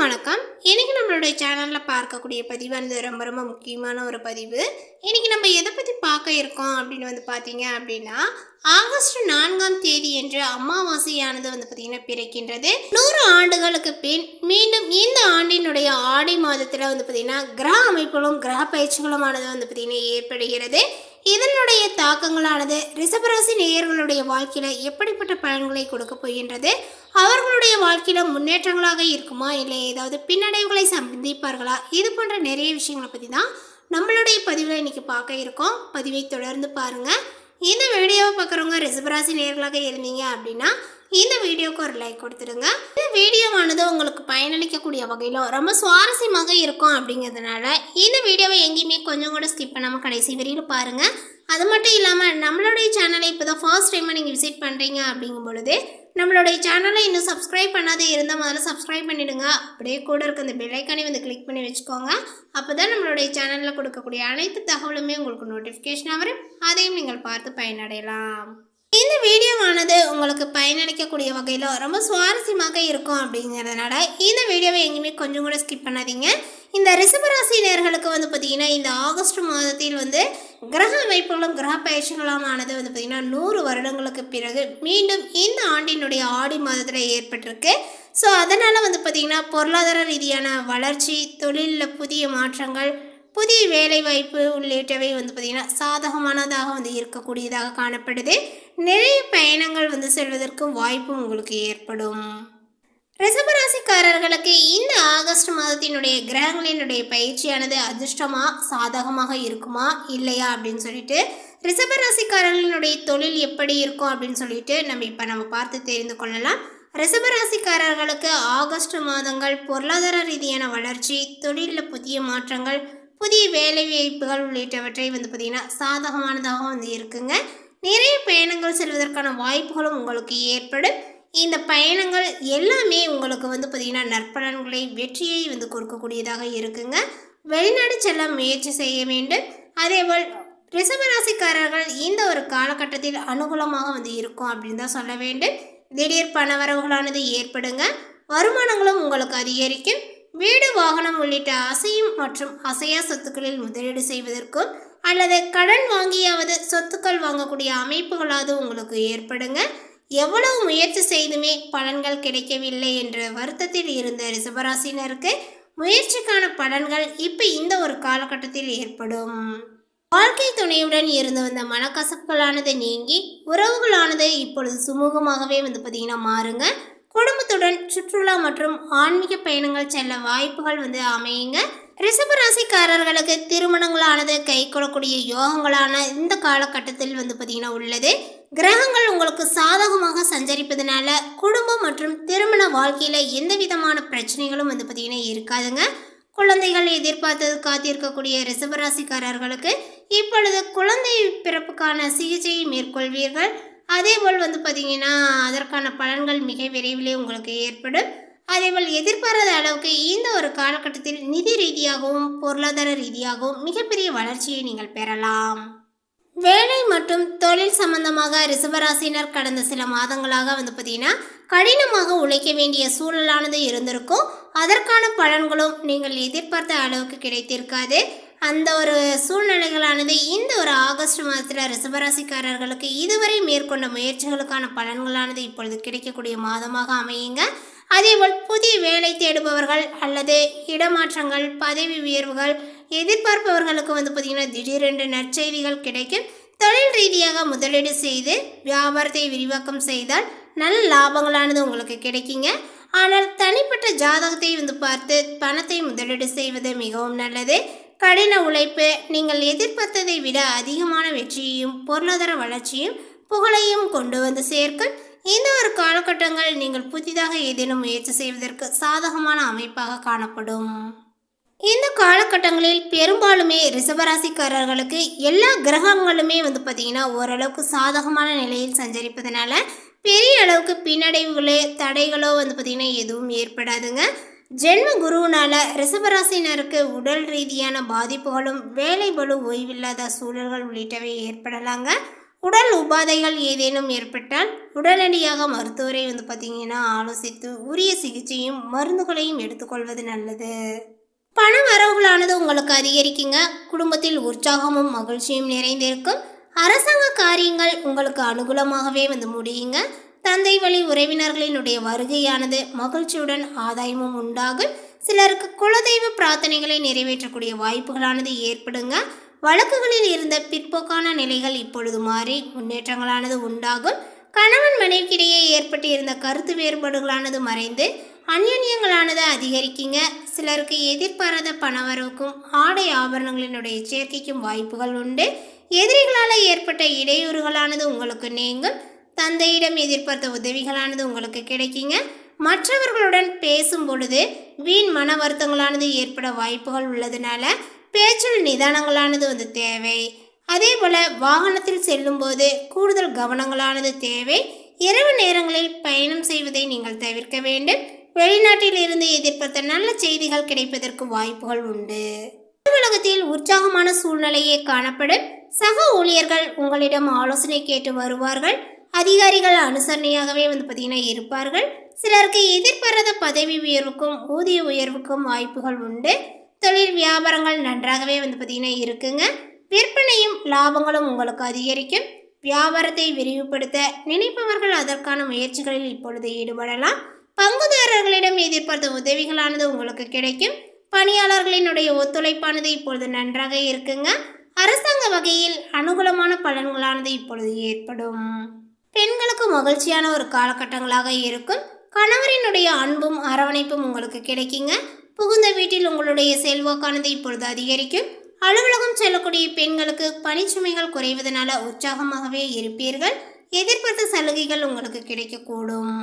வணக்கம். இன்னைக்கு நம்மளுடைய சேனல்ல பார்க்கக்கூடிய பதிவு வந்து ரொம்ப ரொம்ப முக்கியமான ஒரு பதிவு. இன்னைக்கு நம்ம எதை பத்தி பார்க்க இருக்கோம் அப்படின்னு வந்து பார்த்தீங்க அப்படின்னா, ஆகஸ்ட் 4ஆம் தேதி என்று அமாவாசையானது வந்து பார்த்தீங்கன்னா பிறக்கின்றது. 100 ஆண்டுகளுக்கு பின் மீண்டும் இந்த ஆண்டினுடைய ஆடி மாதத்தில் வந்து பார்த்தீங்கன்னா கிரக அமைப்புகளும் கிரக பயிற்சிகளுமானது வந்து பார்த்தீங்கன்னா ஏற்படுகிறது. இதனுடைய தாக்கங்களானது ரிஷபராசி நேயர்களுடைய வாழ்க்கையில் எப்படிப்பட்ட பலன்களை கொடுக்க போகின்றது, அவர்களுடைய வாழ்க்கையில் முன்னேற்றங்களாக இருக்குமா இல்லை ஏதாவது பின்னடைவுகளை சந்திப்பார்களா, இது போன்ற நிறைய விஷயங்களை பற்றி தான் நம்மளுடைய பதிவில் இன்றைக்கி பார்க்க இருக்கோம். பதிவை தொடர்ந்து பாருங்கள். இந்த வீடியோவை பார்க்குறவங்க ரிஷபராசி நேயர்களாக இருந்தீங்க அப்படின்னா இந்த வீடியோவுக்கு ஒரு லைக் கொடுத்துடுங்க. இந்த வீடியோவானது உங்களுக்கு பயனளிக்கக்கூடிய வகையில் ரொம்ப சுவாரஸ்யமாக இருக்கும் அப்படிங்கிறதுனால இந்த வீடியோவை எங்கேயுமே கொஞ்சம் கூட ஸ்கிப் பண்ணாமல் கடைசி வரையில் பாருங்கள். அது மட்டும் இல்லாமல் நம்மளுடைய சேனலை இப்போ தான் ஃபர்ஸ்ட் டைமாக நீங்கள் விசிட் பண்ணுறீங்க அப்படிங்கும் பொழுது நம்மளுடைய சேனலை இன்னும் சப்ஸ்கிரைப் பண்ணாதே இருந்தால் முதல்ல சப்ஸ்கிரைப் பண்ணிவிடுங்க. அப்படியே கூட இருக்க அந்த பெல் ஐக்கானை வந்து கிளிக் பண்ணி வச்சுக்கோங்க. அப்போ தான் நம்மளுடைய சேனலில் கொடுக்கக்கூடிய அனைத்து தகவலுமே உங்களுக்கு நோட்டிஃபிகேஷனாக வரும். அதையும் நீங்கள் பார்த்து பயனடையலாம். இந்த வீடியோவானது உங்களுக்கு பயனளிக்கக்கூடிய வகையில் ரொம்ப சுவாரஸ்யமாக இருக்கும் அப்படிங்கிறதுனால இந்த வீடியோவை எங்கேயுமே கொஞ்சம் கூட ஸ்கிப் பண்ணாதீங்க. இந்த ரிஷபராசினியர்களுக்கு வந்து பார்த்திங்கன்னா இந்த ஆகஸ்ட் மாதத்தில் வந்து கிரக அமைப்புகளும் கிரக பயிற்சிகளுமானது வந்து பார்த்திங்கன்னா 100 வருடங்களுக்கு பிறகு மீண்டும் இந்த ஆண்டினுடைய ஆடி மாதத்தில் ஏற்பட்டிருக்கு. ஸோ அதனால் வந்து பார்த்திங்கன்னா பொருளாதார ரீதியான வளர்ச்சி, தொழிலில் புதிய மாற்றங்கள், புதிய வேலைவாய்ப்பு உள்ளிட்டவை வந்து பார்த்திங்கன்னா சாதகமானதாக வந்து இருக்கக்கூடியதாக காணப்படுது. நிறைய பயணங்கள் வந்து செல்வதற்கும் வாய்ப்பு உங்களுக்கு ஏற்படும். ரிஷபராசிக்காரர்களுக்கு இந்த ஆகஸ்ட் மாதத்தினுடைய கிரகங்களினுடைய பயிற்சியானது அதிர்ஷ்டமாக சாதகமாக இருக்குமா இல்லையா அப்படின்னு சொல்லிட்டு, ரிஷபராசிக்காரர்களினுடைய தொழில் எப்படி இருக்கும் அப்படின்னு சொல்லிட்டு நம்ம பார்த்து தெரிந்து கொள்ளலாம். ரிஷபராசிக்காரர்களுக்கு ஆகஸ்ட் மாதங்கள் பொருளாதார ரீதியான வளர்ச்சி, தொழிலில் புதிய மாற்றங்கள், புதிய வேலை வாய்ப்புகள் உள்ளிட்டவற்றை வந்து பார்த்திங்கன்னா சாதகமானதாக வந்து இருக்குங்க. நிறைய பயணங்கள் செல்வதற்கான வாய்ப்புகளும் உங்களுக்கு ஏற்படும். இந்த பயணங்கள் எல்லாமே உங்களுக்கு வந்து பார்த்திங்கன்னா நற்பலன்களை, வெற்றியை வந்து கொடுக்கக்கூடியதாக இருக்குங்க. வெளிநாடு செல்ல முயற்சி செய்ய வேண்டும். அதேபோல் ரிஷபராசிக்காரர்கள் இந்த ஒரு காலகட்டத்தில் அனுகூலமாக வந்து இருக்கும் அப்படின்னு தான் சொல்ல வேண்டும். திடீர் பணவரவுகளானது ஏற்படுங்க. வருமானங்களும் உங்களுக்கு அதிகரிக்கும். வீடு, வாகனம் உள்ளிட்ட அசையும் மற்றும் அசையா சொத்துக்களில் முதலீடு செய்வதற்கும் அல்லது கடன் வாங்கியாவது சொத்துக்கள் வாங்கக்கூடிய அமைப்புகளாவது உங்களுக்கு ஏற்படுங்க. எவ்வளவு முயற்சி செய்துமே பலன்கள் கிடைக்கவில்லை என்ற வருத்தத்தில் இருந்த ரிஷபராசினருக்கு முயற்சிக்கான பலன்கள் இப்போ இந்த ஒரு காலகட்டத்தில் ஏற்படும். வாழ்க்கை துணையுடன் இருந்து வந்த மனக்கசப்புகளானது நீங்கி உறவுகளானது இப்பொழுது சுமூகமாகவே வந்து பார்த்திங்கன்னா மாறுங்க. குடும்பத்துடன் சுற்றுலா மற்றும் ஆன்மீக பயணங்கள் செல்ல வாய்ப்புகள் வந்து அமையுங்க. ரிஷபராசிக்காரர்களுக்கு திருமணங்களானது கை கொள்ளக்கூடிய யோகங்களான இந்த காலகட்டத்தில் வந்து பார்த்திங்கன்னா உள்ளது. கிரகங்கள் உங்களுக்கு சாதகமாக சஞ்சரிப்பதனால குடும்பம் மற்றும் திருமண வாழ்க்கையில் எந்த விதமான பிரச்சனைகளும் வந்து பார்த்திங்கன்னா இருக்காதுங்க. குழந்தைகள் எதிர்பார்த்தது காத்திருக்கக்கூடிய ரிஷபராசிக்காரர்களுக்கு இப்பொழுது குழந்தை பிறப்புக்கான சிகிச்சையை மேற்கொள்வீர்கள். அதேபோல் வந்து பார்த்திங்கன்னா அதற்கான பலன்கள் மிக விரைவிலே உங்களுக்கு ஏற்படும். அதேபோல் எதிர்பாராத அளவுக்கு இந்த ஒரு காலகட்டத்தில் நிதி ரீதியாகவும் பொருளாதார ரீதியாகவும் மிகப்பெரிய வளர்ச்சியை நீங்கள் பெறலாம். வேலை மற்றும் தொழில் சம்பந்தமாக ரிஷபராசினர் கடந்த சில மாதங்களாக வந்து பார்த்திங்கன்னா கடினமாக உழைக்க வேண்டிய சூழலானது இருந்திருக்கும். அதற்கான பலன்களும் நீங்கள் எதிர்பார்த்த அளவுக்கு கிடைத்திருக்காது. அந்த ஒரு சூழ்நிலைகளானது இந்த ஒரு ஆகஸ்ட் மாதத்தில் ரிஷபராசிக்காரர்களுக்கு இதுவரை மேற்கொண்ட முயற்சிகளுக்கான பலன்களானது இப்பொழுது கிடைக்கக்கூடிய மாதமாக அமையுங்க. அதேபோல் புதிய வேலை தேடுபவர்கள் அல்லது இடமாற்றங்கள், பதவி உயர்வுகள் எதிர்பார்ப்பவர்களுக்கு வந்து பார்த்திங்கன்னா திடீரென்று நற்செய்திகள் கிடைக்கும். தொழில் ரீதியாக முதலீடு செய்து வியாபாரத்தை விரிவாக்கம் செய்தால் நல்ல லாபங்களானது உங்களுக்கு கிடைக்குங்க. ஆனால் தனிப்பட்ட ஜாதகத்தை வந்து பார்த்து பணத்தை முதலீடு செய்வது மிகவும் நல்லது. கடின உழைப்பு நீங்கள் எதிர்பார்த்ததை விட அதிகமான வெற்றியையும் பொருளாதார வளர்ச்சியும் புகழையும் கொண்டு வந்து சேர்க்கும். இந்த ஒரு காலகட்டங்கள் நீங்கள் புதிதாக ஏதேனும் முயற்சி செய்வதற்கு சாதகமான அமைப்பாக காணப்படும். இந்த காலகட்டங்களில் பெரும்பாலுமே ரிஷபராசிக்காரர்களுக்கு எல்லா கிரகங்களுமே வந்து பார்த்திங்கன்னா ஓரளவுக்கு சாதகமான நிலையில் சஞ்சரிப்பதனால பெரிய அளவுக்கு பின்னடைவுகளோ தடைகளோ வந்து பார்த்திங்கன்னா எதுவும் ஏற்படாதுங்க. ஜென்ம குருவினால ரிஷபராசினருக்கு உடல் ரீதியான பாதிப்புகளும் வேலை பளு, ஓய்வில்லாத சூழல்கள் உள்ளிட்டவை ஏற்படலாங்க. உடல் உபாதைகள் ஏதேனும் ஏற்பட்டால் உடனடியாக மருத்துவரை பார்த்திங்கன்னா ஆலோசித்து உரிய சிகிச்சையும் மருந்துகளையும் எடுத்துக்கொள்வது நல்லது. பண வரவுகளானது உங்களுக்கு அதிகரிக்குங்க. குடும்பத்தில் உற்சாகமும் மகிழ்ச்சியும் நிறைந்திருக்கும். அரசாங்க காரியங்கள் உங்களுக்கு அனுகூலமாகவே முடியுங்க. தந்தை வழி உறவினர்களினுடைய வருகையானது மகிழ்ச்சியுடன் ஆதாயமும் உண்டாகும். சிலருக்கு குலதெய்வ பிரார்த்தனைகளை நிறைவேற்றக்கூடிய வாய்ப்புகளானது ஏற்படுங்க. வழக்குகளில் இருந்த பிற்போக்கான நிலைகள் இப்பொழுது மாறி முன்னேற்றங்களானது உண்டாகும். கணவன் மனைவிக்கிடையே ஏற்பட்டு இருந்த கருத்து வேறுபாடுகளானது மறைந்து அந்யோன்யங்களானது அதிகரிக்குங்க. சிலருக்கு எதிர்பாராத பணவரவுக்கும் ஆடை ஆபரணங்களினுடைய சேர்க்கைக்கும் வாய்ப்புகள் உண்டு. எதிரிகளால் ஏற்பட்ட இடையூறுகளானது உங்களுக்கு நீங்கும். தந்தையிடம் எதிர்பார்த்த உதவிகளானது உங்களுக்கு கிடைக்குங்க. மற்றவர்களுடன் பேசும் பொழுது வீண் மன வருத்தங்களானது ஏற்பட வாய்ப்புகள் உள்ளதுனால பேச்சில் நிதானங்களானது தேவை. அதே போல் வாகனத்தில் செல்லும்போது கூடுதல் கவனங்களானது தேவை. இரவு நேரங்களில் பயணம் செய்வதை நீங்கள் தவிர்க்க வேண்டும். வெளிநாட்டில் இருந்து எதிர்பார்த்த நல்ல செய்திகள் கிடைப்பதற்கு வாய்ப்புகள் உண்டு. அலுவலகத்தில் உற்சாகமான சூழ்நிலையே காணப்படும். சக ஊழியர்கள் உங்களிடம் ஆலோசனை கேட்டு வருவார்கள். அதிகாரிகள் அனுசரணையாகவே பார்த்திங்கன்னா இருப்பார்கள். சிலருக்கு எதிர்பாராத பதவி உயர்வுக்கும் ஊதிய உயர்வுக்கும் வாய்ப்புகள் உண்டு. தொழில் வியாபாரங்கள் நன்றாகவே பார்த்திங்கன்னா இருக்குங்க. விற்பனையும் லாபங்களும் உங்களுக்கு அதிகரிக்கும். வியாபாரத்தை விரிவுபடுத்த நினைப்பவர்கள் அதற்கான முயற்சிகளில் இப்பொழுது ஈடுபடலாம். பங்குதாரர்களிடம் எதிர்பார்த்த உதவிகளானது உங்களுக்கு கிடைக்கும். பணியாளர்களினுடைய ஒத்துழைப்பானது இப்பொழுது நன்றாக இருக்குங்க. அரசாங்க வகையில் அனுகூலமான பலன்களானது இப்பொழுது ஏற்படும். பெண்களுக்கு மகிழ்ச்சியான ஒரு காலகட்டங்களாக இருக்கும். கணவரினுடைய அன்பும் அரவணைப்பும் உங்களுக்கு கிடைக்குங்க. புகுந்த வீட்டில் உங்களுடைய செல்வாக்கானது இப்பொழுது அதிகரிக்கும். அலுவலகம் செல்லக்கூடிய பெண்களுக்கு பணிச்சுமைகள் குறைவதனால உற்சாகமாகவே இருப்பீர்கள். எதிர்பார்த்த சலுகைகள் உங்களுக்கு கிடைக்கக்கூடும்.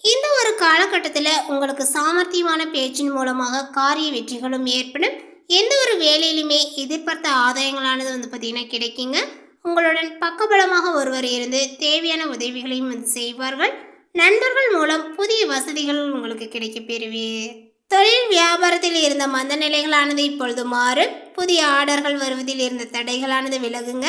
இந்த ஒரு காலகட்டத்தில் உங்களுக்கு சாமர்த்தியமான பேச்சின் மூலமாக காரிய வெற்றிகளும் ஏற்படும். எந்த ஒரு வேலையிலுமே எதிர்பார்த்த ஆதாயங்களானது பார்த்திங்கன்னா கிடைக்குங்க. உங்களுடன் பக்கபலமாக ஒருவர் இருந்து தேவையான உதவிகளையும் செய்வார்கள். நண்பர்கள் மூலம் புதிய வசதிகள் உங்களுக்கு கிடைக்க பெறுவீர். தொழில் வியாபாரத்தில் இருந்த மந்த நிலைகளானது இப்பொழுது மாறும். புதிய ஆர்டர்கள் வருவதில் இருந்த தடைகளானது விலகுங்க.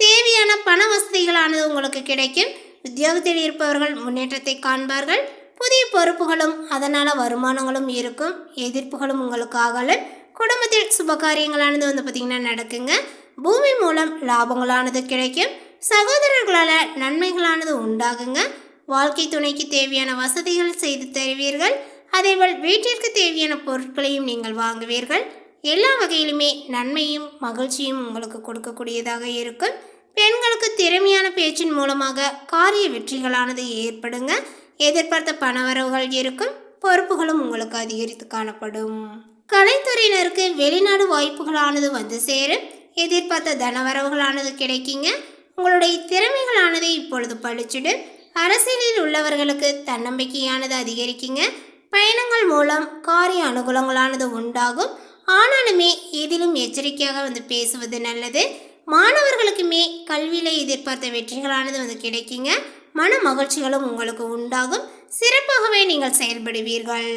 தேவையான பண வசதிகளானது உங்களுக்கு கிடைக்கும். உத்தியோகத்தில் இருப்பவர்கள் முன்னேற்றத்தை காண்பார்கள். புதிய பொறுப்புகளும் அதனால் வருமானங்களும் இருக்கும். எதிர்ப்புகளும் உங்களுக்கு ஆகலும். குடும்பத்தில் சுபகாரியங்களானது பார்த்திங்கன்னா நடக்குங்க. பூமி மூலம் லாபங்களானது கிடைக்கும். சகோதரர்களால் நன்மைகளானது உண்டாகுங்க. வாழ்க்கை துணைக்கு தேவையான வசதிகள் செய்து தருவீர்கள். அதேபோல் வீட்டிற்கு தேவையான பொருட்களையும் நீங்கள் வாங்குவீர்கள். எல்லா வகையிலுமே நன்மையும் மகிழ்ச்சியும் உங்களுக்கு கொடுக்கக்கூடியதாக இருக்கும். பெண்களுக்கு திறமையான பேச்சின் மூலமாக காரிய வெற்றிகளானது ஏற்படுங்க. எதிர்பார்த்த பணவரவுகள் இருக்கும். பொறுப்புகளும் உங்களுக்கு அதிகரித்து காணப்படும். கலைத்துறையினருக்கு வெளிநாடு வாய்ப்புகளானது சேரும். எதிர்பார்த்த தனவரவுகளானது கிடைக்குங்க. உங்களுடைய திறமைகளானது இப்பொழுது பழிச்சிடும். அரசியலில் உள்ளவர்களுக்கு தன்னம்பிக்கையானது அதிகரிக்குங்க. பயணங்கள் மூலம் காரிய அனுகூலங்களானது உண்டாகும். ஆனாலுமே எதிலும் எச்சரிக்கையாக பேசுவது நல்லது. மாணவர்களுக்குமே கல்வியில் எதிர்பார்த்த வெற்றிகளானது கிடைக்குங்க. மன மகிழ்ச்சிகளும் உங்களுக்கு உண்டாகும். சிறப்பாகவே நீங்கள் செயல்படுவீர்கள்.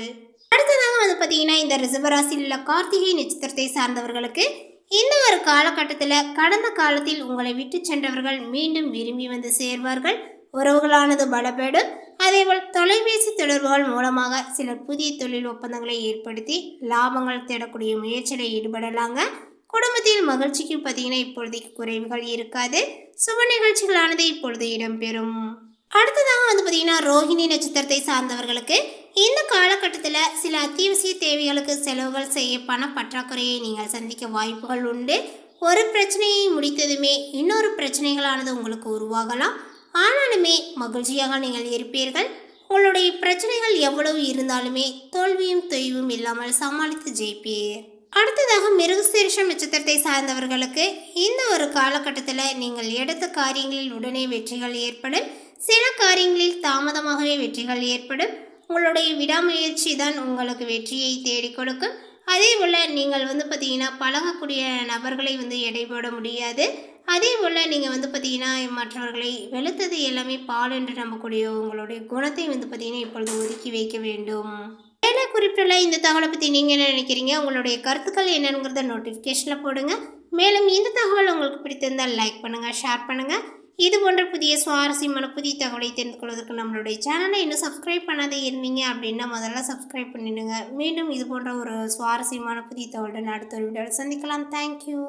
அடுத்ததாக பார்த்தீங்கன்னா இந்த ரிஷபராசியில் உள்ள கார்த்திகை நட்சத்திரத்தை சார்ந்தவர்களுக்கு இந்த ஒரு காலகட்டத்தில் கடந்த காலத்தில் உங்களை விட்டு சென்றவர்கள் மீண்டும் விரும்பி சேர்வார்கள். உறவுகளானது பலப்படும். அதேபோல் தொலைபேசி தொடர்புகள் மூலமாக சிலர் புதிய தொழில் ஒப்பந்தங்களை ஏற்படுத்தி லாபங்கள் தேடக்கூடிய முயற்சியில் ஈடுபடலாங்க. குடும்பத்தில் மகிழ்ச்சிக்கு பார்த்தீங்கன்னா இப்பொழுதைக்கு குறைவுகள் இருக்காது. சுப நிகழ்ச்சிகளானது இப்பொழுது இடம்பெறும். அடுத்ததாக பார்த்தீங்கன்னா ரோஹிணி நட்சத்திரத்தை சார்ந்தவர்களுக்கு இந்த காலகட்டத்தில் சில அத்தியாவசிய தேவைகளுக்கு செலவுகள் செய்ய பண பற்றாக்குறையை நீங்கள் சந்திக்க வாய்ப்புகள் உண்டு. ஒரு பிரச்சனையை முடித்ததுமே இன்னொரு பிரச்சனைகளானது உங்களுக்கு உருவாகலாம். ஆனாலுமே மகிழ்ச்சியாக நீங்கள் இருப்பீர்கள். உங்களுடைய பிரச்சனைகள் எவ்வளவு இருந்தாலுமே தோல்வியும் தொய்வும் இல்லாமல் சமாளித்து ஜெயிப்பீர். அடுத்ததாக மிருகசீரிஷம் நட்சத்திரத்தை சார்ந்தவர்களுக்கு இந்த ஒரு காலகட்டத்தில் நீங்கள் எடுத்த காரியங்களில் உடனே வெற்றிகள் ஏற்படும். சில காரியங்களில் தாமதமாகவே வெற்றிகள் ஏற்படும். உங்களுடைய விடாமுயற்சி தான் உங்களுக்கு வெற்றியை தேடி கொடுக்கும். அதே போல் நீங்கள் பார்த்தீங்கன்னா பழகக்கூடிய நபர்களை எடை போட முடியாது. அதே போல் நீங்கள் பார்த்தீங்கன்னா மற்றவர்களை வெளுத்தது எல்லாமே பால் என்று நம்பக்கூடிய உங்களுடைய குணத்தை பார்த்தீங்கன்னா இப்பொழுது ஒதுக்கி வைக்க வேண்டும். வேலை குறிப்பிட்டுள்ள இந்த தகவலை பற்றி நீங்கள் என்ன நினைக்கிறீங்க? உங்களுடைய கருத்துக்கள் என்னங்கிறத நோட்டிஃபிகேஷனில் போடுங்க. மேலும் இந்த தகவல் உங்களுக்கு பிடித்திருந்தால் லைக் பண்ணுங்கள், ஷேர் பண்ணுங்கள். இது போன்ற புதிய சுவாரஸ்யமான புதிய தகவலை தெரிந்து கொள்வதற்கு நம்மளுடைய சேனலை இன்னும் சப்ஸ்கிரைப் பண்ணாதே இருந்தீங்க அப்படின்னா முதல்ல சப்ஸ்கிரைப் பண்ணிடுங்க. மீண்டும் இது போன்ற ஒரு சுவாரஸ்யமான புதிய தகவலுடன் அடுத்த ஒரு வீடியோவில் சந்திக்கலாம். தேங்க்யூ.